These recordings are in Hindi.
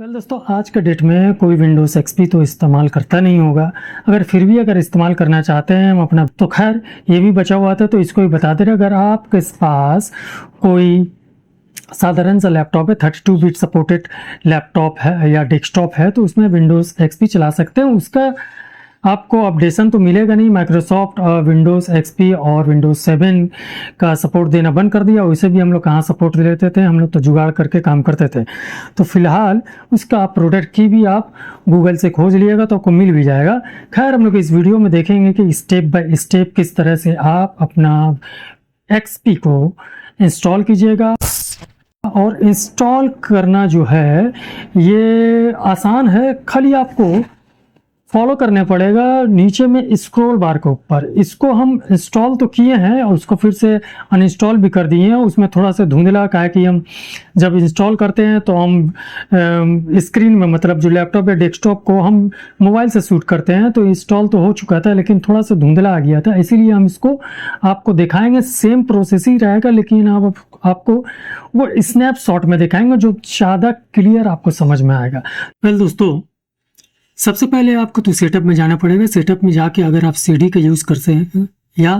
वेल दोस्तों, आज के डेट में कोई विंडोज़ एक्सपी तो इस्तेमाल करता नहीं होगा। अगर फिर भी अगर इस्तेमाल करना चाहते हैं हम अपना, तो खैर ये भी बचा हुआ था तो इसको भी बता दे रहे। अगर आपके पास कोई साधारण सा लैपटॉप है, 32 बिट सपोर्टेड लैपटॉप है या डेस्कटॉप है, तो उसमें विंडोज़ एक्सपी चला सकते हैं। उसका आपको अपडेशन तो मिलेगा नहीं। माइक्रोसॉफ्ट विंडोज़ एक्सपी और विंडोज़ 7 का सपोर्ट देना बंद कर दिया। वैसे भी हम लोग कहाँ सपोर्ट दे लेते थे, हम लोग तो जुगाड़ करके काम करते थे। तो फिलहाल उसका प्रोडक्ट की भी आप गूगल से खोज लिएगा तो आपको मिल भी जाएगा। खैर, हम लोग इस वीडियो में देखेंगे कि स्टेप बाय स्टेप किस तरह से आप अपना एक्सपी को इंस्टॉल कीजिएगा। और इंस्टॉल करना जो है ये आसान है, खाली आपको फॉलो करने पड़ेगा नीचे में स्क्रॉल बार के ऊपर। इसको हम इंस्टॉल तो किए हैं और उसको फिर से अनइंस्टॉल भी कर दिए हैं। उसमें थोड़ा सा धुंधला का है कि हम जब इंस्टॉल करते हैं तो हम स्क्रीन में, मतलब जो लैपटॉप या डेस्कटॉप को हम मोबाइल से शूट करते हैं, तो इंस्टॉल तो हो चुका था लेकिन थोड़ा सा धुंधला आ गया था, इसीलिए हम इसको आपको दिखाएंगे। सेम प्रोसेस ही रहेगा लेकिन आपको वो स्नैपशॉट में दिखाएंगे जो ज़्यादा क्लियर आपको समझ में आएगा। वेल दोस्तों, सबसे पहले आपको तो सेटअप में जाना पड़ेगा। सेटअप में जाके अगर आप सीडी का यूज़ करते हैं या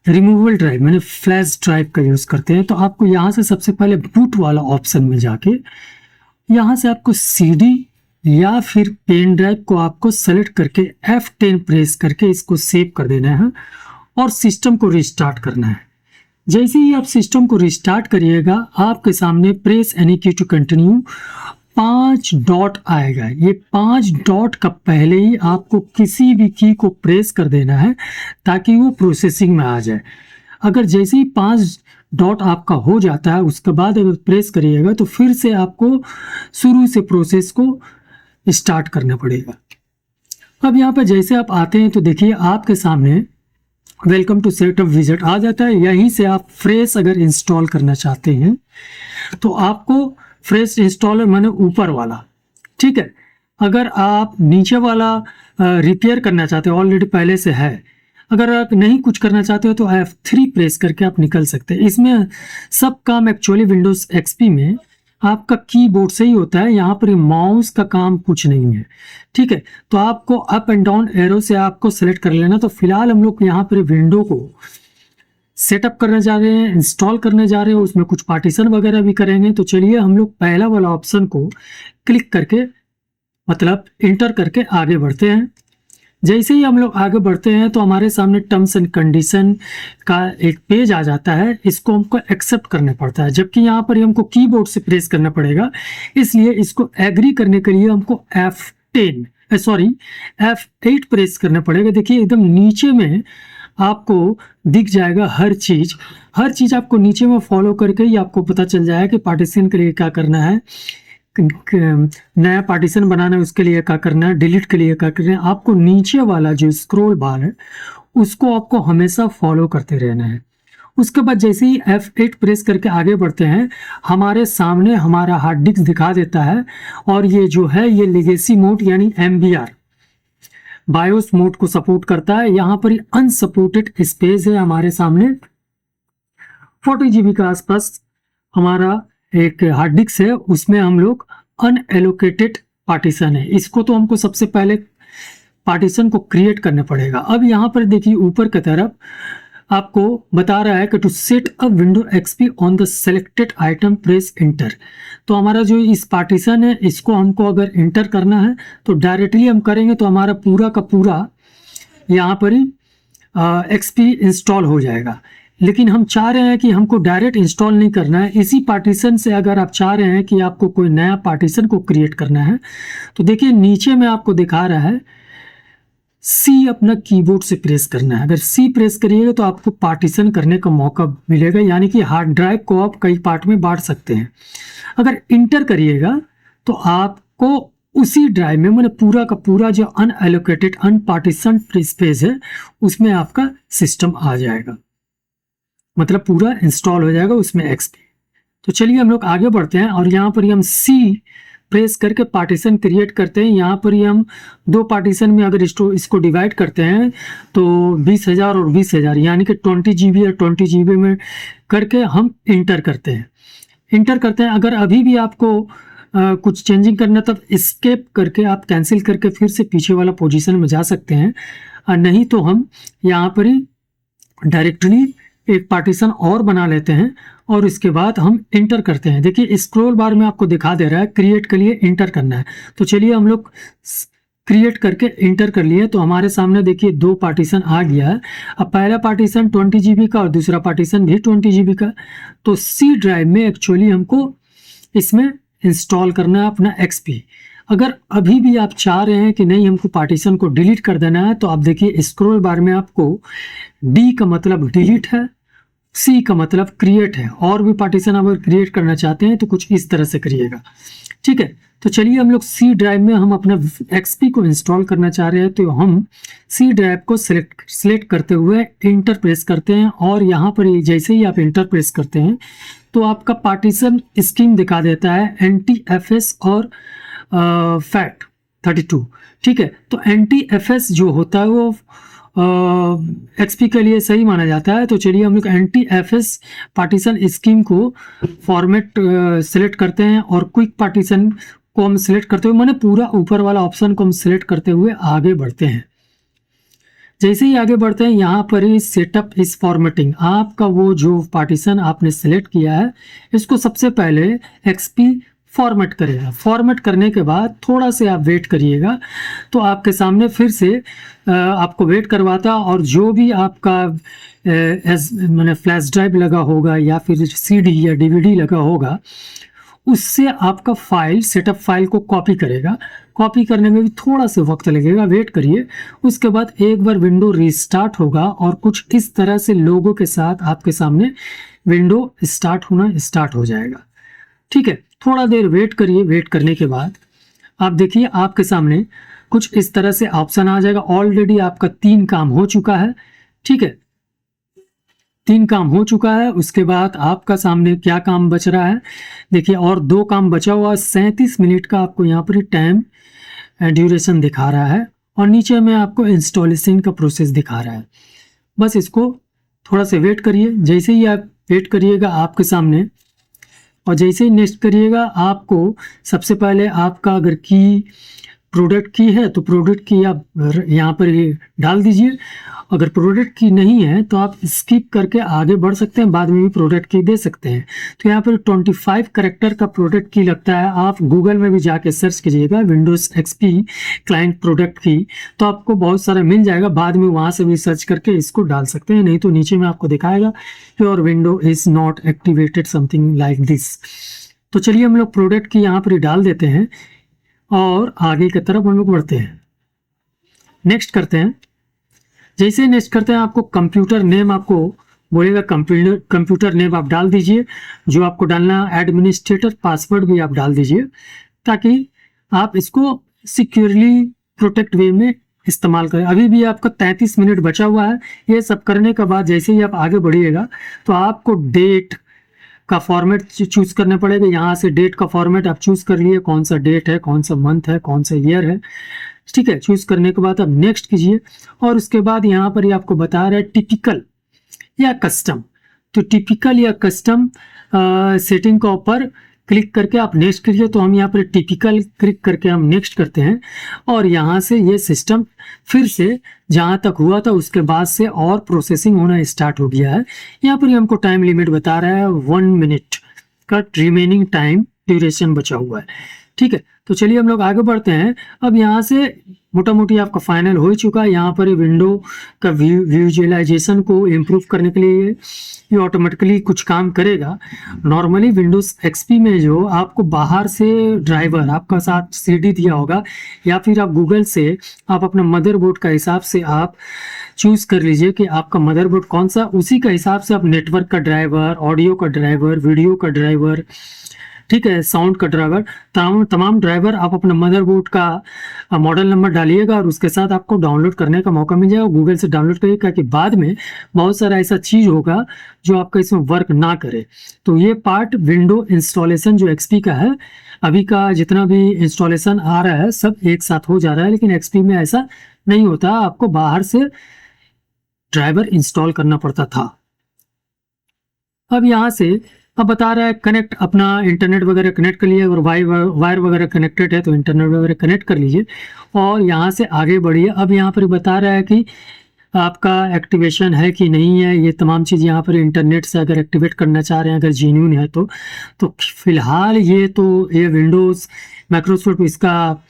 रिमूवेबल ड्राइव मैंने फ्लैश ड्राइव का यूज़ करते हैं, तो आपको यहाँ से सबसे पहले बूट वाला ऑप्शन में जाके यहाँ से आपको सीडी या फिर पेन ड्राइव को आपको सेलेक्ट करके F10 प्रेस करके इसको सेव कर देना है और सिस्टम को रिस्टार्ट करना है। जैसे ही आप सिस्टम को रिस्टार्ट करिएगा, आपके सामने प्रेस एनी की टू कंटिन्यू 5 डॉट आएगा। ये 5 डॉट का पहले ही आपको किसी भी की को प्रेस कर देना है ताकि वो प्रोसेसिंग में आ जाए। अगर जैसे ही 5 डॉट आपका हो जाता है, उसके बाद अगर प्रेस करिएगा तो फिर से आपको शुरू से प्रोसेस को स्टार्ट करना पड़ेगा। अब यहाँ पर जैसे आप आते हैं तो देखिए आपके सामने वेलकम टू सेटअप विजिट आ जाता है। यहीं से आप फ्रेश अगर इंस्टॉल करना चाहते हैं तो आपको फ्रेश इंस्टॉलर माने ऊपर वाला, ठीक है। अगर आप नीचे वाला रिपेयर करना चाहते हो, ऑलरेडी पहले से है, अगर आप नहीं कुछ करना चाहते हो तो F3 प्रेस करके आप निकल सकते हैं। इसमें सब काम एक्चुअली विंडोज़ एक्सपी में आपका कीबोर्ड से ही होता है। यहाँ पर माउस का काम कुछ नहीं है, ठीक है। तो आपको अप एंड डाउन एरो से आपको सेलेक्ट कर लेना। तो फिलहाल हम लोग यहाँ पर विंडो को सेटअप करने जा रहे हैं, इंस्टॉल करने जा रहे हैं, उसमें कुछ पार्टीशन वगैरह भी करेंगे। तो चलिए हम लोग पहला वाला ऑप्शन को क्लिक करके, मतलब इंटर करके आगे बढ़ते हैं। जैसे ही हम लोग आगे बढ़ते हैं तो हमारे सामने टर्म्स एंड कंडीशन का एक पेज आ जाता है। इसको हमको एक्सेप्ट करना पड़ता है, जबकि यहाँ पर हमको कीबोर्ड से प्रेस करना पड़ेगा। इसलिए इसको एग्री करने के लिए हमको F8 प्रेस करना पड़ेगा। देखिए एकदम नीचे में आपको दिख जाएगा हर चीज़ आपको नीचे में फॉलो करके ही आपको पता चल जाएगा कि पार्टीशन के लिए क्या करना है, नया पार्टीशन बनाना है उसके लिए क्या करना है, डिलीट के लिए क्या करना है। आपको नीचे वाला जो स्क्रॉल बार है उसको आपको हमेशा फॉलो करते रहना है। उसके बाद जैसे ही F8 प्रेस करके आगे बढ़ते हैं, हमारे सामने हमारा हार्ड डिस्क दिखा देता है। और ये जो है ये लेगेसी मोड यानी MBR बायोस मोड को सपोर्ट करता है। यहाँ पर अनसपोर्टेड स्पेस है हमारे सामने 40 GB का आसपास हमारा एक हार्ड डिस्क है, उसमें हम लोग अनएलोकेटेड पार्टीशन है। इसको तो हमको सबसे पहले पार्टीशन को क्रिएट करना पड़ेगा। अब यहाँ पर देखिए ऊपर की तरफ आपको बता रहा है कि to set a window XP on the selected item press enter. तो हमारा जो इस पार्टीशन है इसको हमको अगर इंटर करना है तो डायरेक्टली हम करेंगे तो हमारा पूरा का पूरा यहाँ पर ही एक्सपी इंस्टॉल हो जाएगा। लेकिन हम चाह रहे हैं कि हमको डायरेक्ट इंस्टॉल नहीं करना है। इसी पार्टीशन से अगर आप चाह रहे हैं कि आपको कोई नया पार्टीशन को क्रिएट करना है तो देखिए नीचे में आपको दिखा रहा है C अपना कीबोर्ड से प्रेस करना है। अगर C प्रेस करिएगा तो आपको पार्टीशन करने का मौका मिलेगा, यानी कि हार्ड ड्राइव को आप कई पार्ट में बांट सकते हैं। अगर इंटर करिएगा तो आपको उसी ड्राइव में मैंने पूरा का पूरा जो अनएलोकेटेड अनपार्टीशन स्पेस है उसमें आपका सिस्टम आ जाएगा, मतलब पूरा इंस्टॉल हो जाएगा उसमें एक्सपी। तो चलिए हम लोग आगे बढ़ते हैं और यहाँ पर हम C प्रेस करके पार्टीशन क्रिएट करते हैं। यहाँ पर ही हम 2 पार्टीशन में अगर इसको डिवाइड करते हैं तो 20,000 और 20,000 यानी कि 20 GB और 20 GB में करके हम इंटर करते हैं। अगर अभी भी आपको कुछ चेंजिंग करना तब एस्केप करके आप कैंसिल करके फिर से पीछे वाला पोजीशन में जा सकते हैं, नहीं तो हम यहाँ पर ही डायरेक्टली एक पार्टीशन और बना लेते हैं और इसके बाद हम इंटर करते हैं। देखिए स्क्रॉल बार में आपको दिखा दे रहा है क्रिएट के लिए इंटर करना है, तो चलिए हम लोग क्रिएट करके इंटर कर लिए। तो हमारे सामने देखिए 2 पार्टीशन आ गया है। अब पहला पार्टीशन 20 GB का और दूसरा पार्टीशन भी 20 GB का। तो सी ड्राइव में एक्चुअली हमको इसमें इंस्टॉल करना है अपना XP। अगर अभी भी आप चाह रहे हैं कि नहीं हमको पार्टीशन को डिलीट कर देना है, तो आप देखिए स्क्रॉल बार में आपको D का मतलब डिलीट है, C का मतलब क्रिएट है। और भी पार्टीशन अगर क्रिएट करना चाहते हैं तो कुछ इस तरह से करिएगा, ठीक है। तो चलिए हम लोग C ड्राइव में हम अपना XP को इंस्टॉल करना चाह रहे हैं, तो हम C ड्राइव को सिलेक्ट करते हुए इंटर प्रेस करते हैं। और यहाँ पर जैसे ही आप इंटर प्रेस करते हैं तो आपका पार्टीशन स्कीम दिखा देता है NTFS और फैट 32, ठीक है। तो NTFS जो होता है वो XP के लिए सही माना जाता है। तो चलिए हम लोग NTFS पार्टीशन स्कीम को फॉर्मेट सेलेक्ट करते हैं और क्विक पार्टीशन को हम सिलेक्ट करते हुए, माने पूरा ऊपर वाला ऑप्शन को हम सिलेक्ट करते हुए आगे बढ़ते हैं। जैसे ही आगे बढ़ते हैं यहाँ पर ही सेटअप इस फॉर्मेटिंग, आपका वो जो पार्टीशन आपने सेलेक्ट किया है इसको सबसे पहले XP फॉर्मेट करेगा। फॉर्मेट करने के बाद थोड़ा से आप वेट करिएगा तो आपके सामने फिर से आपको वेट करवाता, और जो भी आपका मैंने फ्लैश ड्राइव लगा होगा या फिर CD या DVD लगा होगा उससे आपका फाइल सेटअप फाइल को कॉपी करेगा। कॉपी करने में भी थोड़ा सा वक्त लगेगा, वेट करिए। उसके बाद एक बार विंडो रीस्टार्ट होगा और कुछ इस तरह से लोगो के साथ आपके सामने विंडो स्टार्ट होना स्टार्ट हो जाएगा, ठीक है। थोड़ा देर वेट करिए। वेट करने के बाद आप देखिए आपके सामने कुछ इस तरह से ऑप्शन आ जाएगा। ऑलरेडी आपका 3 काम हो चुका है, ठीक है, 3 काम हो चुका है। उसके बाद आपका सामने क्या काम बच रहा है, देखिए और 2 काम बचा हुआ है। 37 मिनट का आपको यहाँ पर टाइम ड्यूरेशन दिखा रहा है और नीचे में आपको इंस्टॉलेशन का प्रोसेस दिखा रहा है। बस इसको थोड़ा सा वेट करिए। जैसे ही आप वेट करिएगा आपके सामने, और जैसे ही नेक्स्ट करिएगा आपको सबसे पहले आपका अगर की प्रोडक्ट की है तो प्रोडक्ट की आप यहाँ पर डाल दीजिए। अगर प्रोडक्ट की नहीं है तो आप स्किप करके आगे बढ़ सकते हैं, बाद में भी प्रोडक्ट की दे सकते हैं। तो यहाँ पर 25 कैरेक्टर का प्रोडक्ट की लगता है। आप गूगल में भी जाके सर्च कीजिएगा विंडोज XP क्लाइंट प्रोडक्ट की, तो आपको बहुत सारा मिल जाएगा। बाद में वहाँ से भी सर्च करके इसको डाल सकते हैं, नहीं तो नीचे में आपको दिखाएगा your window is not activated something like this. तो चलिए हम लोग प्रोडक्ट की यहाँ पर डाल देते हैं और आगे की तरफ हम लोग बढ़ते हैं। नेक्स्ट करते हैं। जैसे नेक्स्ट करते हैं आपको कंप्यूटर नेम आपको बोलेगा, कंप्यूटर नेम आप डाल दीजिए जो आपको डालना। एडमिनिस्ट्रेटर पासवर्ड भी आप डाल दीजिए ताकि आप इसको सिक्योरली प्रोटेक्ट वे में इस्तेमाल करें। अभी भी आपका 33 मिनट बचा हुआ है। ये सब करने के बाद जैसे ही आप आगे बढ़िएगा तो आपको डेट का फॉर्मेट चूज करना पड़ेगा। यहाँ से डेट का फॉर्मेट आप चूज कर लिए, कौन सा डेट है, कौन सा मंथ है, कौन सा ईयर है, ठीक है। चूज करने के बाद आप नेक्स्ट कीजिए और उसके बाद यहाँ पर ही आपको बता रहा है टिपिकल या कस्टम। तो टिपिकल या कस्टम सेटिंग का ऊपर क्लिक करके आप नेक्स्ट करिए। तो हम यहाँ पर टिपिकल क्लिक करके हम नेक्स्ट करते हैं और यहाँ से ये सिस्टम फिर से जहाँ तक हुआ था उसके बाद से और प्रोसेसिंग होना स्टार्ट हो गया है। यहाँ पर हमको टाइम लिमिट बता रहा है 1 मिनट का रिमेनिंग टाइम ड्यूरेशन बचा हुआ है, ठीक है। तो चलिए हम लोग आगे बढ़ते हैं। अब यहाँ से मोटा मोटी आपका फाइनल हो ही चुका है। यहाँ पर विंडो का विजुअलाइजेशन को इम्प्रूव करने के लिए ये ऑटोमेटिकली कुछ काम करेगा। नॉर्मली विंडोज XP में जो आपको बाहर से ड्राइवर आपका साथ CD दिया होगा या फिर आप गूगल से आप अपना मदरबोर्ड का हिसाब से आप चूज कर लीजिए कि आपका मदरबोर्ड कौन सा, उसी का हिसाब से आप नेटवर्क का ड्राइवर, ऑडियो का ड्राइवर, वीडियो का ड्राइवर, ठीक है, साउंड का ड्राइवर, तमाम ड्राइवर आप अपना मदरबोर्ड का मॉडल नंबर डालिएगा और उसके साथ आपको डाउनलोड करने का मौका मिल जाएगा। गूगल से डाउनलोड करिएगा कि बाद में बहुत सारा ऐसा चीज़ होगा जो आपका इसमें वर्क ना करे। तो ये पार्ट विंडो इंस्टॉलेशन जो XP का है, अभी का जितना भी इंस्टॉलेशन आ रहा है सब एक साथ हो जा रहा है, लेकिन XP में ऐसा नहीं होता, आपको बाहर से ड्राइवर इंस्टॉल करना पड़ता था। अब यहाँ से अब बता रहा है कनेक्ट, अपना इंटरनेट वगैरह कनेक्ट कर लिया, और वायर वगैरह कनेक्टेड है तो इंटरनेट वगैरह कनेक्ट कर लीजिए और यहाँ से आगे बढ़िए। अब यहाँ पर बता रहा है कि आपका एक्टिवेशन है कि नहीं है, ये तमाम चीज़ यहाँ पर इंटरनेट से अगर एक्टिवेट करना चाह रहे हैं, अगर जेन्युइन है तो फिलहाल ये विंडोज़ माइक्रोसॉफ्ट इसका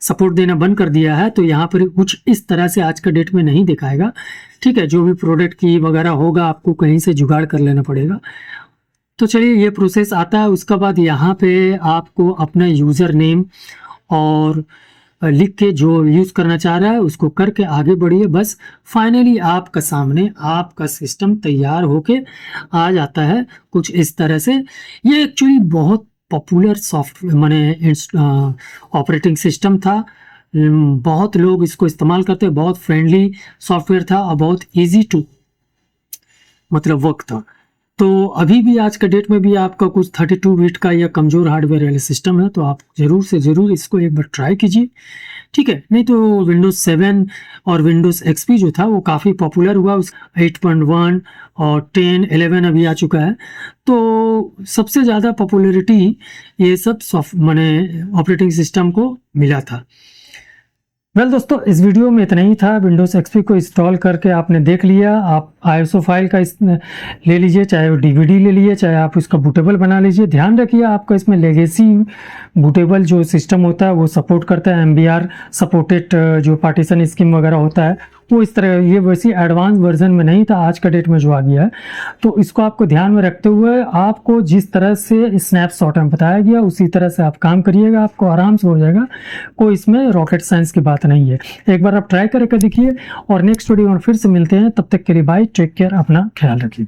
सपोर्ट देना बंद कर दिया है, तो यहाँ पर कुछ इस तरह से आज का डेट में नहीं दिखाएगा। ठीक है, जो भी प्रोडक्ट की वगैरह होगा आपको कहीं से जुगाड़ कर लेना पड़ेगा। तो चलिए ये प्रोसेस आता है। उसके बाद यहाँ पे आपको अपना यूज़र नेम और लिख के जो यूज़ करना चाह रहा है उसको करके आगे बढ़िए। बस फाइनली आपका सामने आपका सिस्टम तैयार होके आ जाता है कुछ इस तरह से। ये एक्चुअली बहुत पॉपुलर सॉफ्टवेयर माने ऑपरेटिंग सिस्टम था, बहुत लोग इसको इस्तेमाल करते, बहुत फ्रेंडली सॉफ्टवेयर था और बहुत ईजी टू मतलब वर्क था। तो अभी भी आज का डेट में भी आपका कुछ 32 बिट का या कमज़ोर हार्डवेयर वाला सिस्टम है तो आप ज़रूर से ज़रूर इसको एक बार ट्राई कीजिए। ठीक है, नहीं तो विंडोज़ 7 और विंडोज़ एक्सपी जो था वो काफ़ी पॉपुलर हुआ, उस 8.1 और 10, 11 अभी आ चुका है। तो सबसे ज़्यादा पॉपुलैरिटी ये सब ऑपरेटिंग सिस्टम को मिला था। दोस्तों इस वीडियो में इतना ही था। विंडोज़ एक्सपी को इंस्टॉल करके आपने देख लिया। आप आईएसओ फाइल का ले लीजिए, चाहे वो डीवीडी ले लीजिए, चाहे आप उसका बूटेबल बना लीजिए। ध्यान रखिए आपका इसमें लेगेसी बूटेबल जो सिस्टम होता है वो सपोर्ट करता है। एमबीआर सपोर्टेड जो पार्टीशन स्कीम वगैरह होता है वो इस तरह, ये वैसी एडवांस वर्जन में नहीं था आज का डेट में जो आ गया है। तो इसको आपको ध्यान में रखते हुए आपको जिस तरह से स्नैपशॉट में बताया गया उसी तरह से आप काम करिएगा, आपको आराम से हो जाएगा। कोई इसमें रॉकेट साइंस की बात नहीं है। एक बार आप ट्राई करके देखिए और नेक्स्ट वीडियो में फिर से मिलते हैं। तब तक के लिए बाय, टेक केयर, अपना ख्याल रखिए।